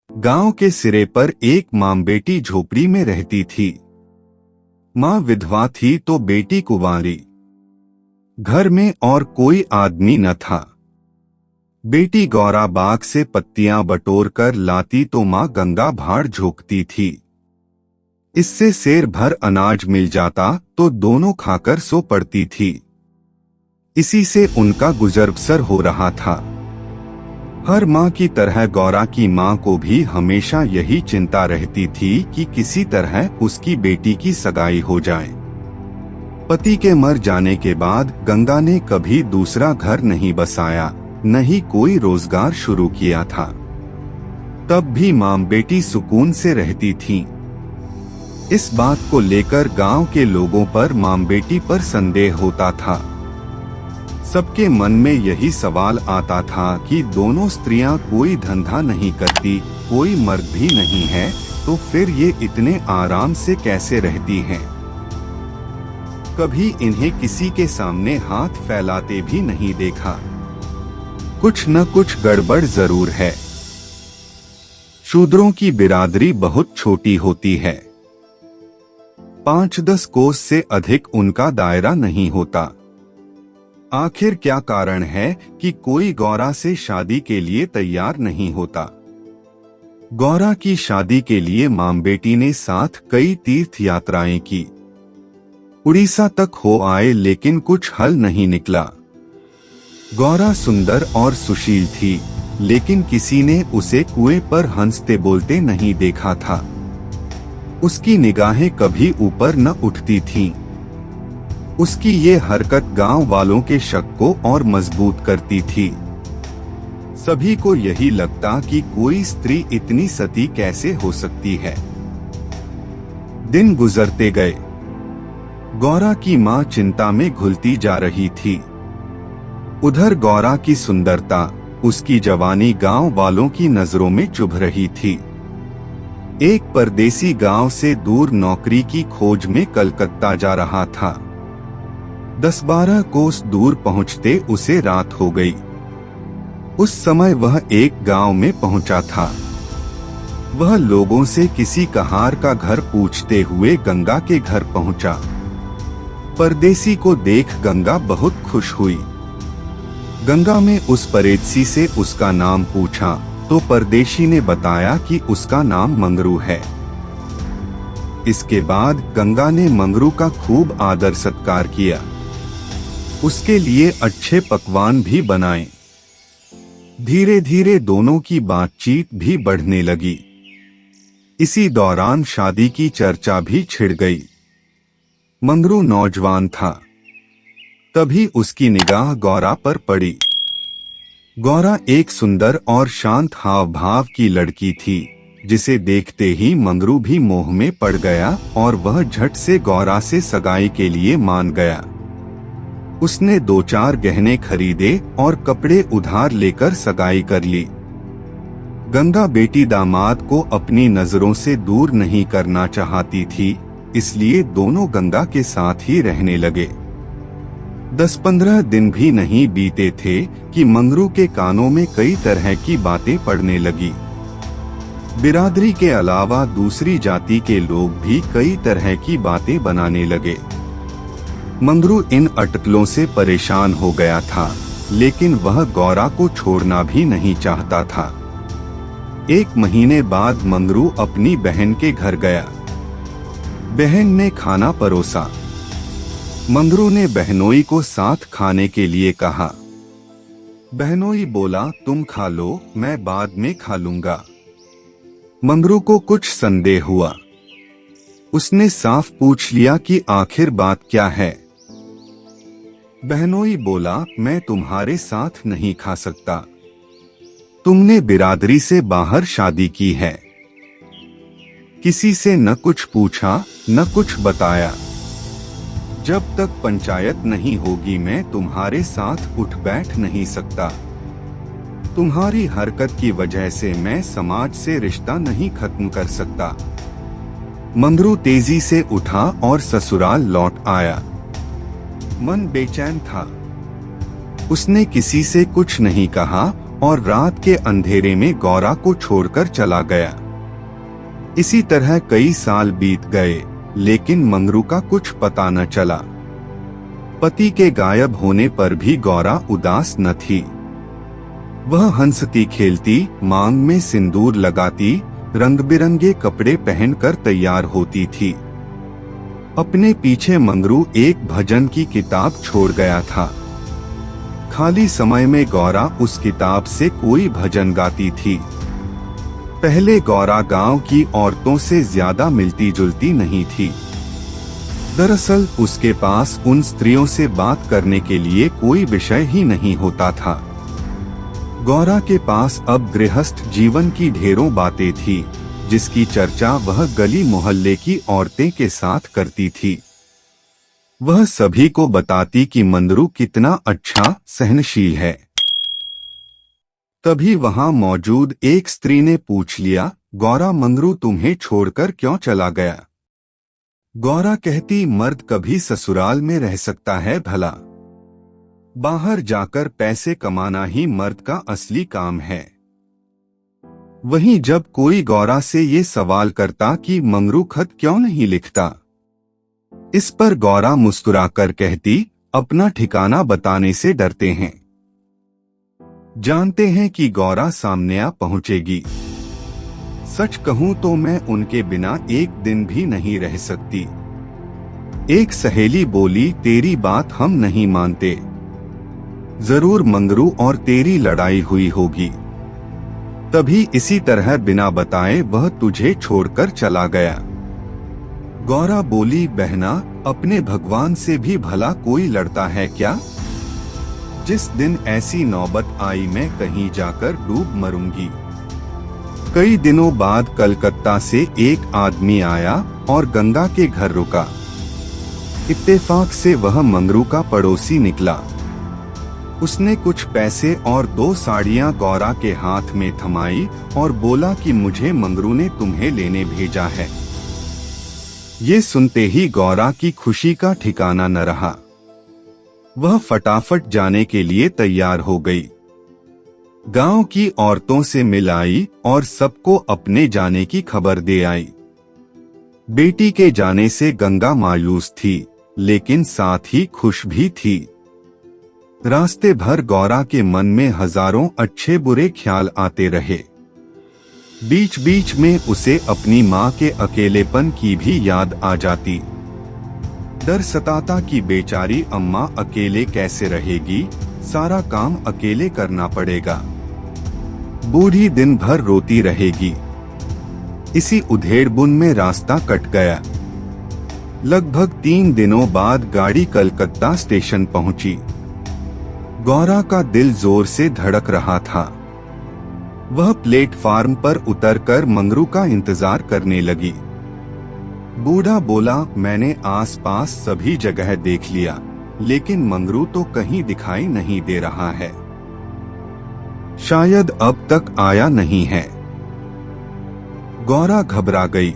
गांव के सिरे पर एक माँ बेटी झोपड़ी में रहती थी। माँ विधवा थी तो बेटी कुंवारी। घर में और कोई आदमी न था। बेटी गौरा बाग से पत्तियां बटोर कर लाती तो माँ गंगा भाड़ झोंकती थी। इससे सेर भर अनाज मिल जाता तो दोनों खाकर सो पड़ती थी। इसी से उनका गुजर बसर हो रहा था। हर माँ की तरह गौरा की माँ को भी हमेशा यही चिंता रहती थी कि किसी तरह उसकी बेटी की सगाई हो जाए। पति के मर जाने के बाद गंगा ने कभी दूसरा घर नहीं बसाया, न ही कोई रोजगार शुरू किया था। तब भी माँ बेटी सुकून से रहती थीं। इस बात को लेकर गांव के लोगों पर माँ बेटी पर संदेह होता था। सबके मन में यही सवाल आता था कि दोनों स्त्रियां कोई धंधा नहीं करती, कोई मर्द भी नहीं है, तो फिर ये इतने आराम से कैसे रहती हैं? कभी इन्हें किसी के सामने हाथ फैलाते भी नहीं देखा। कुछ न कुछ गड़बड़ जरूर है। शूद्रों की बिरादरी बहुत छोटी होती है। 5-10 कोस से अधिक उनका दायरा नहीं होता। आखिर क्या कारण है कि कोई गौरा से शादी के लिए तैयार नहीं होता? गौरा की शादी के लिए माँ बेटी ने साथ कई तीर्थ यात्राएं की। उड़ीसा तक हो आए लेकिन कुछ हल नहीं निकला। गौरा सुंदर और सुशील थी, लेकिन किसी ने उसे कुएं पर हंसते बोलते नहीं देखा था। उसकी निगाहें कभी ऊपर न उठती थीं। उसकी ये हरकत गांव वालों के शक को और मजबूत करती थी। सभी को यही लगता कि कोई स्त्री इतनी सती कैसे हो सकती है। दिन गुजरते गए। गौरा की माँ चिंता में घुलती जा रही थी। उधर गौरा की सुंदरता, उसकी जवानी गांव वालों की नजरों में चुभ रही थी। एक परदेसी गांव से दूर नौकरी की खोज में कलकत्ता जा रहा था। 10-12 कोस दूर पहुंचते उसे रात हो गई। उस समय वह एक गांव में पहुंचा था। वह लोगों से किसी कहार का घर पूछते हुए गंगा के घर पहुंचा। परदेसी को देख गंगा बहुत खुश हुई। गंगा में उस परेसी से उसका नाम पूछा तो परदेशी ने बताया कि उसका नाम मंगरू है। इसके बाद गंगा ने मंगरू का खूब आदर सत्कार किया। उसके लिए अच्छे पकवान भी बनाए। धीरे धीरे दोनों की बातचीत भी बढ़ने लगी। इसी दौरान शादी की चर्चा भी छिड़ गई। मंगरू नौजवान था। तभी उसकी निगाह गौरा पर पड़ी। गौरा एक सुंदर और शांत हाव भाव की लड़की थी, जिसे देखते ही मंगरू भी मोह में पड़ गया और वह झट से गौरा से सगाई के लिए मान गया। उसने 2-4 गहने खरीदे और कपड़े उधार लेकर सगाई कर ली। गंगा बेटी दामाद को अपनी नजरों से दूर नहीं करना चाहती थी, इसलिए दोनों गंगा के साथ ही रहने लगे। 10-15 दिन भी नहीं बीते थे कि मंगरू के कानों में कई तरह की बातें पड़ने लगी। बिरादरी के अलावा दूसरी जाति के लोग भी कई तरह की बातें बनाने लगे। मंगरू इन अटकलों से परेशान हो गया था, लेकिन वह गौरा को छोड़ना भी नहीं चाहता था। 1 महीने बाद मंगरू अपनी बहन के घर गया। बहन ने खाना परोसा। मंगरू ने बहनोई को साथ खाने के लिए कहा। बहनोई बोला, तुम खा लो, मैं बाद में खा लूंगा। मंगरू को कुछ संदेह हुआ। उसने साफ पूछ लिया कि आखिर बात क्या है। बहनोई बोला, मैं तुम्हारे साथ नहीं खा सकता। तुमने बिरादरी से बाहर शादी की है। किसी से न कुछ पूछा न कुछ बताया। जब तक पंचायत नहीं होगी मैं तुम्हारे साथ उठ बैठ नहीं सकता। तुम्हारी हरकत की वजह से मैं समाज से रिश्ता नहीं खत्म कर सकता। मंगरू तेजी से उठा और ससुराल लौट आया। मन बेचैन था। उसने किसी से कुछ नहीं कहा और रात के अंधेरे में गौरा को छोड़कर चला गया। इसी तरह कई साल बीत गए, लेकिन मंगरू का कुछ पता न चला। पति के गायब होने पर भी गौरा उदास न थी। वह हंसती खेलती, मांग में सिंदूर लगाती, रंग बिरंगे कपड़े पहनकर तैयार होती थी। अपने पीछे मंगरू एक भजन की किताब छोड़ गया था। खाली समय में गौरा उस किताब से कोई भजन गाती थी। पहले गौरा गांव की औरतों से ज्यादा मिलती जुलती नहीं थी। दरअसल उसके पास उन स्त्रियों से बात करने के लिए कोई विषय ही नहीं होता था। गौरा के पास अब गृहस्थ जीवन की ढेरों बातें थी, जिसकी चर्चा वह गली मोहल्ले की औरतें के साथ करती थी। वह सभी को बताती कि मंगरू कितना अच्छा सहनशील है। तभी वहां मौजूद एक स्त्री ने पूछ लिया, गौरा, मंगरू तुम्हें छोड़कर क्यों चला गया? गौरा कहती, मर्द कभी ससुराल में रह सकता है भला? बाहर जाकर पैसे कमाना ही मर्द का असली काम है। वहीं जब कोई गौरा से ये सवाल करता कि मंगरू खत क्यों नहीं लिखता, इस पर गौरा मुस्कुराकर कहती, अपना ठिकाना बताने से डरते हैं। जानते हैं कि गौरा सामने आ पहुंचेगी। सच कहूं तो मैं उनके बिना एक दिन भी नहीं रह सकती। एक सहेली बोली, तेरी बात हम नहीं मानते। जरूर मंगरू और तेरी लड़ाई हुई होगी, तभी इसी तरह बिना बताए वह तुझे छोड़कर चला गया। गौरा बोली, बहना, अपने भगवान से भी भला कोई लड़ता है क्या? जिस दिन ऐसी नौबत आई मैं कहीं जाकर डूब मरूंगी। कई दिनों बाद कलकत्ता से एक आदमी आया और गंगा के घर रुका। इत्तेफाक से वह मंगरू का पड़ोसी निकला। उसने कुछ पैसे और 2 साड़ियां गौरा के हाथ में थमाई और बोला कि मुझे मंगरू ने तुम्हें लेने भेजा है। ये सुनते ही गौरा की खुशी का ठिकाना न रहा। वह फटाफट जाने के लिए तैयार हो गई। गांव की औरतों से मिल आई और सबको अपने जाने की खबर दे आई। बेटी के जाने से गंगा मायूस थी, लेकिन साथ ही खुश भी थी। रास्ते भर गौरा के मन में हजारों अच्छे बुरे ख्याल आते रहे। बीच बीच में उसे अपनी माँ के अकेलेपन की भी याद आ जाती। डर सताता कि बेचारी अम्मा अकेले कैसे रहेगी, सारा काम अकेले करना पड़ेगा। बूढ़ी दिन भर रोती रहेगी। इसी उधेड़बुन में रास्ता कट गया। लगभग 3 दिनों बाद गाड़ी कलकत्ता स्टेशन पहुंची। गौरा का दिल जोर से धड़क रहा था। वह प्लेटफार्म पर उतरकर मंगरू का इंतजार करने लगी। बूढ़ा बोला, मैंने आसपास सभी जगह देख लिया, लेकिन मंगरू तो कहीं दिखाई नहीं दे रहा है। शायद अब तक आया नहीं है। गौरा घबरा गई।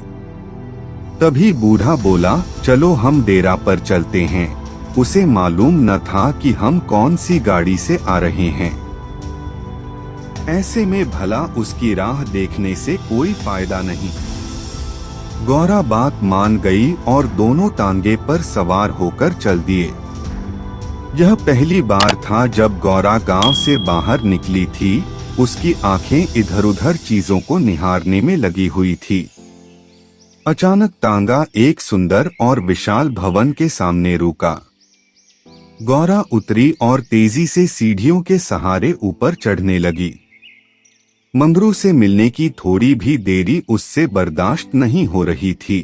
तभी बूढ़ा बोला, चलो हम डेरा पर चलते हैं। उसे मालूम न था कि हम कौन सी गाड़ी से आ रहे हैं। ऐसे में भला उसकी राह देखने से कोई फायदा नहीं। गौरा बात मान गई और दोनों तांगे पर सवार होकर चल दिए। यह पहली बार था जब गौरा गांव से बाहर निकली थी। उसकी आंखें इधर उधर चीजों को निहारने में लगी हुई थी। अचानक तांगा एक सुंदर और विशाल भवन के सामने रुका। गौरा उतरी और तेजी से सीढ़ियों के सहारे ऊपर चढ़ने लगी। मंगरू से मिलने की थोड़ी भी देरी उससे बर्दाश्त नहीं हो रही थी।